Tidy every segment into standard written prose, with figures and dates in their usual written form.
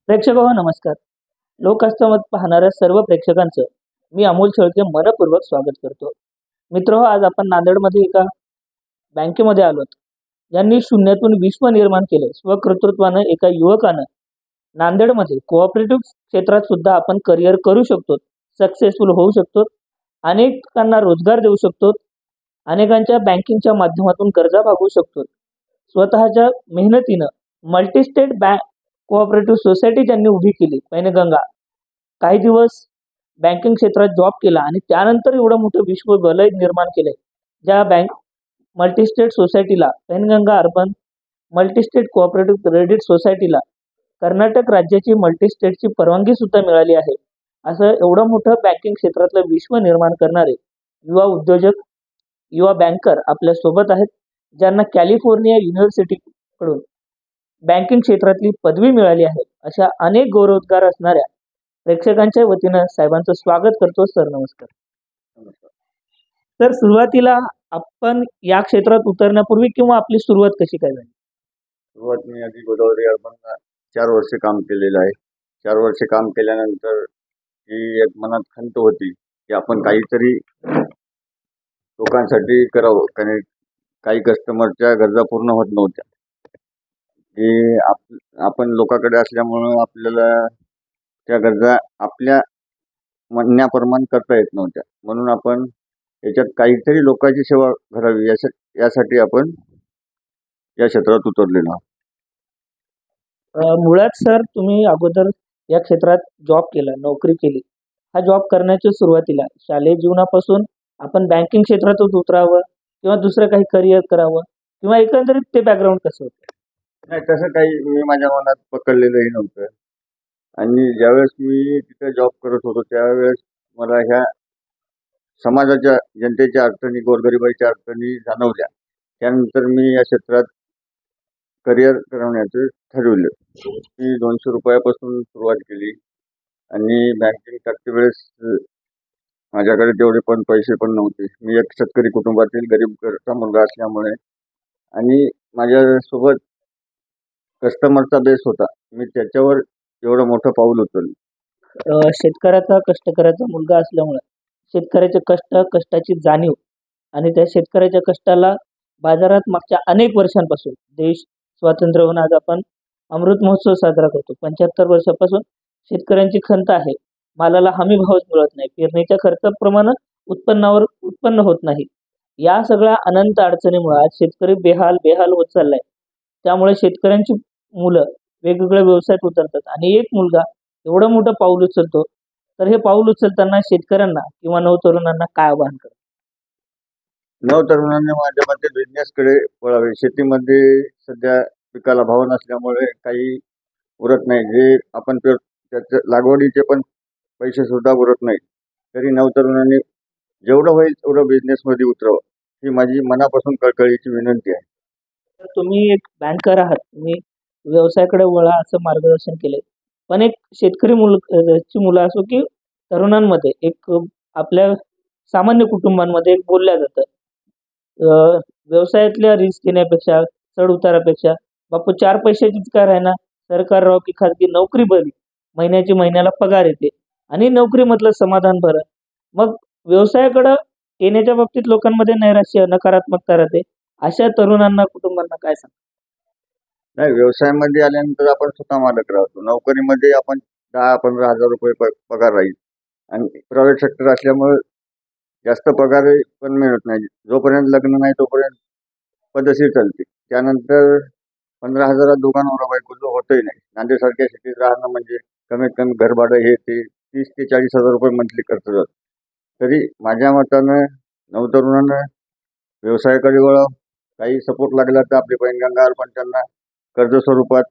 प्रेक्षक हो नमस्कार. लोकसंवाद पाहणाऱ्या सर्व प्रेक्षकांचं मी अमोल शेळके मनपूर्वक स्वागत करतो. मित्र हो, आज आपण नांदेडमध्ये एका बँकेमध्ये आलोत. ज्यांनी शून्यातून विश्व निर्माण केले. स्वकर्तृत्वानं एका युवकानं नांदेडमध्ये कोऑपरेटिव्ह क्षेत्रात सुद्धा आपण करिअर करू शकतो, सक्सेसफुल होऊ शकतो, अनेकांना रोजगार देऊ शकतो, अनेकांच्या बँकिंगच्या माध्यमातून गरजा भागवू शकतो. स्वतःच्या मेहनतीनं मल्टीस्टेट बँक कोऑपरेटिव्ह सोसायटी त्यांनी उभी केली पैनगंगा. काही दिवस बँकिंग क्षेत्रात जॉब केला आणि त्यानंतर एवढं मोठं विश्व वलय निर्माण केलंय. ज्या बँक मल्टीस्टेट सोसायटीला Painganga urban multi-state cooperative credit सोसायटीला कर्नाटक राज्याची मल्टीस्टेटची परवानगी सुद्धा मिळाली आहे. असं एवढं मोठं बँकिंग क्षेत्रातलं विश्व निर्माण करणारे युवा उद्योजक, युवा बँकर आपल्या सोबत आहेत, ज्यांना कॅलिफोर्निया युनिव्हर्सिटीकडून बँकिंग क्षेत्रातली पदवी मिळाली आहे. अशा अनेक गौरवोद्गार असणाऱ्या प्रेक्षकांच्या वतीनं साहेबांचं स्वागत करतो. सर नमस्कार. तर सुरुवातीला आपण या क्षेत्रात उतरण्यापूर्वी किंवा आपली सुरुवात कशी काय झाली? सुरुवात मी आधी गोदावरी अर्बन 4 वर्ष काम केलेलं आहे. 4 वर्ष काम केल्यानंतर ही एक मनात खंत होती की आपण काहीतरी लोकांसाठी करावं, कारण काही कस्टमरच्या गरजा पूर्ण होत नव्हत्या. की आपण लोकांकडे असल्यामुळं आपल्याला त्या गरजा आपल्या म्हणण्याप्रमाणे करता येत नव्हत्या. म्हणून आपण याच्यात काहीतरी लोकांची सेवा करावी यासाठी आपण या क्षेत्रात उतरलेलो आहोत. मुळात सर तुम्ही अगोदर या क्षेत्रात जॉब केला, नोकरी केली. हा जॉब करण्याच्या सुरुवातीला शालेय जीवनापासून आपण बँकिंग क्षेत्रातच उतरावं किंवा दुसरं काही करिअर करावं किंवा एकंदरीत ते बॅकग्राऊंड कसं होतं? नाही, तसं काही मी माझ्या मनात पकडलेलंही नव्हतं. आणि ज्यावेळेस मी तिथे जॉब करत होतो त्यावेळेस मला ह्या समाजाच्या जनतेच्या अडचणी, गोरगरिबाच्या अडचणी जाणवल्या. त्यानंतर मी या क्षेत्रात करिअर करवण्याचं ठरवलं. मी 200 रुपयापासून सुरुवात केली आणि बँकिंग टाकते वेळेस माझ्याकडे तेवढे पण पैसे पण नव्हते. मी एक शेतकरी कुटुंबातील गरीब घरचा मुलगा असल्यामुळे आणि माझ्यासोबत कस्टमरचा बेस होता. मी त्याच्यावर एवढं मोठं पाऊल उचललं. शेतकऱ्याचा कष्टकऱ्याचा मुलगा असल्यामुळे शेतकऱ्याचे कष्ट, कष्टाची जाणीव आणि त्या शेतकऱ्याच्या कष्टाला बाजारात मागच्या अनेक वर्षांपासून देश स्वातंत्र्य होऊन आज आपण अमृत महोत्सव साजरा करतो. 75 वर्षापासून शेतकऱ्यांची खंत आहे. मालाला हमी भावच मिळत नाही. पेरणीच्या खर्चाप्रमाणे उत्पन्न होत नाही. या सगळ्या अनंत अडचणीमुळे आज शेतकरी बेहाल होत चाललाय. त्यामुळे शेतकऱ्यांची मुलं वेगवेगळ्या व्यवसायात उतरतात आणि एक मुलगा एवढं मोठं पाऊल उचलतो. तर हे पाऊल उचलताना शेतकऱ्यांना किंवा नवतरुणांना काय आवाहन करतो? नवतरुणांनी माझ्या मते बिझनेसकडे वळावे. शेतीमध्ये सध्या पिकाला भाव नसल्यामुळे काही उरत नाही. जे आपण त्याच्या लागवडीचे पण पैसे सुद्धा उरत नाही. तरी नवतरुणांनी जेवढं होईल तेवढं बिझनेसमध्ये उतरावं, ही माझी मनापासून कळकळीची विनंती आहे. तर तुम्ही एक बँकर आहात, तुम्ही व्यवसायाकडे वळा असं मार्गदर्शन केले. पण एक शेतकरी ची मुलं असो की तरुणांमध्ये एक आपल्या सामान्य कुटुंबांमध्ये एक बोलल्या जातं, व्यवसायातल्या रिस्क घेण्यापेक्षा, चढ उतारापेक्षा बापू 4 पैशाचीच काय राहणार, सरकार राहो की खाजगी नोकरी बरी, महिन्याला पगार येते आणि नोकरीमधलं समाधान बरं. मग व्यवसायाकडं येण्याच्या बाबतीत लोकांमध्ये नैराश्य, नकारात्मकता राहते. अशा तरुणांना, कुटुंबांना काय सांगता? नाही, व्यवसायामध्ये आल्यानंतर आपण स्वतः मालक राहतो. नोकरीमध्ये आपण 10-15 हजार रुपये पगार राहील आणि प्रायव्हेट सेक्टर असल्यामुळे जास्त पगार पण मिळत नाही. जोपर्यंत लग्न नाही तोपर्यंत पद्धतशीर चालते. त्यानंतर 15,000 दोघा नवरा बायकोचं होतही नाही. नांदेडसारख्या सिटीत राहणं म्हणजे कमीत कमी घरभाडं हे ते 30,000 ते 40,000 रुपये मंथली खर्च जातो. तरी माझ्या मतानं नवतरुणानं व्यवसायाकडे वळावं. काही सपोर्ट लागला तर आपली पैनगंगा अर्बन त्यांना कर्ज स्वरूपात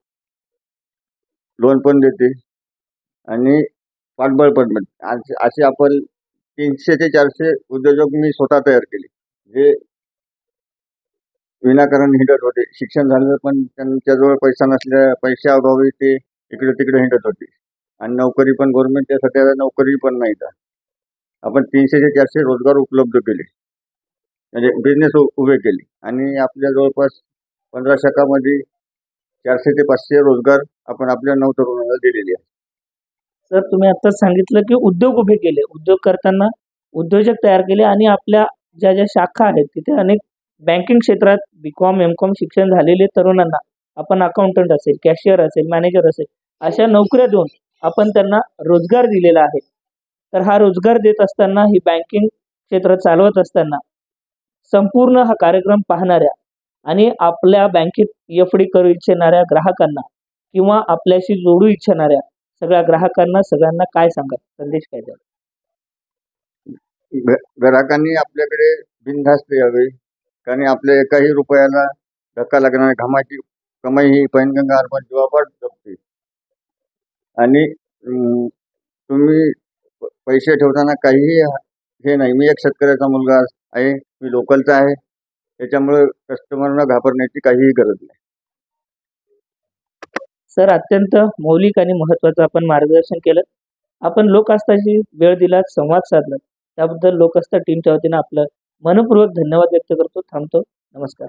लोन पण देते आणि पाठबळ पण मिळते. असे आपण 300 ते 400 उद्योजक मी स्वतः तयार केले, जे विनाकारण हिंडत होते. शिक्षण झालं पण त्यांच्याजवळ पैशाअभावी ते इकडे तिकडे हिंडत होते आणि नोकरी पण गव्हर्नमेंटच्या सध्या नोकरी पण नाही. आपण 300 ते 400 रोजगार उपलब्ध केले, म्हणजे बिझनेस उभे केले आणि आपल्या जवळपास 15 शाखामध्ये 400 ते 500 रोजगार आपण आपल्या नवतरुणाला दिलेले आहेत. सर, तुम्ही आत्ताच सांगितलं की उद्योग उभे केले. उद्योग करताना उद्योजक तयार केले आणि आपल्या ज्या ज्या शाखा आहेत तिथे अनेक बँकिंग क्षेत्रात बी.कॉम, एम.कॉम शिक्षण झालेले तरुणांना आपण अकाउंटंट असेल, कॅशियर असेल, मॅनेजर असेल अशा नोकऱ्या देऊन आपण त्यांना रोजगार दिलेला आहे. तर हा रोजगार देत असताना ही बँकिंग क्षेत्र चालवत असताना संपूर्ण हा कार्यक्रम पाहणाऱ्या आणि आपल्या बँकेत एफ.डी करू इच्छिणाऱ्या ग्राहकांना किंवा आपल्याशी जोडू इच्छिणाऱ्या सगळ्या ग्राहकांना सगळ्यांना काय सांगाल? संदेश काय द्याल? ग्राहकांनी आपल्याकडे बिनधास्त यावे, कारण आपल्या एकाही रुपयाला धक्का लागणार नाही. घामाची कमाई ही पैनगंगा अर्पण जीवापाड जपते. आणि तुम्ही पैसे ठेवताना काहीही हे नाही. मी एक शेतकऱ्याचा मुलगा आहे, मी लोकलचा आहे, त्याच्यामुळे कस्टमरना घाबरण्याची काहीही गरज नाही. सर, अत्यंत मौलिक आणि महत्त्वाचं आपण मार्गदर्शन केलं. आपण लोकआस्थाची वेळ दिलात, संवाद साधलात. त्याबद्दल लोकआस्था टीमच्या वतीनं आपलं मनःपूर्वक धन्यवाद व्यक्त करतो. थांबतो. नमस्कार.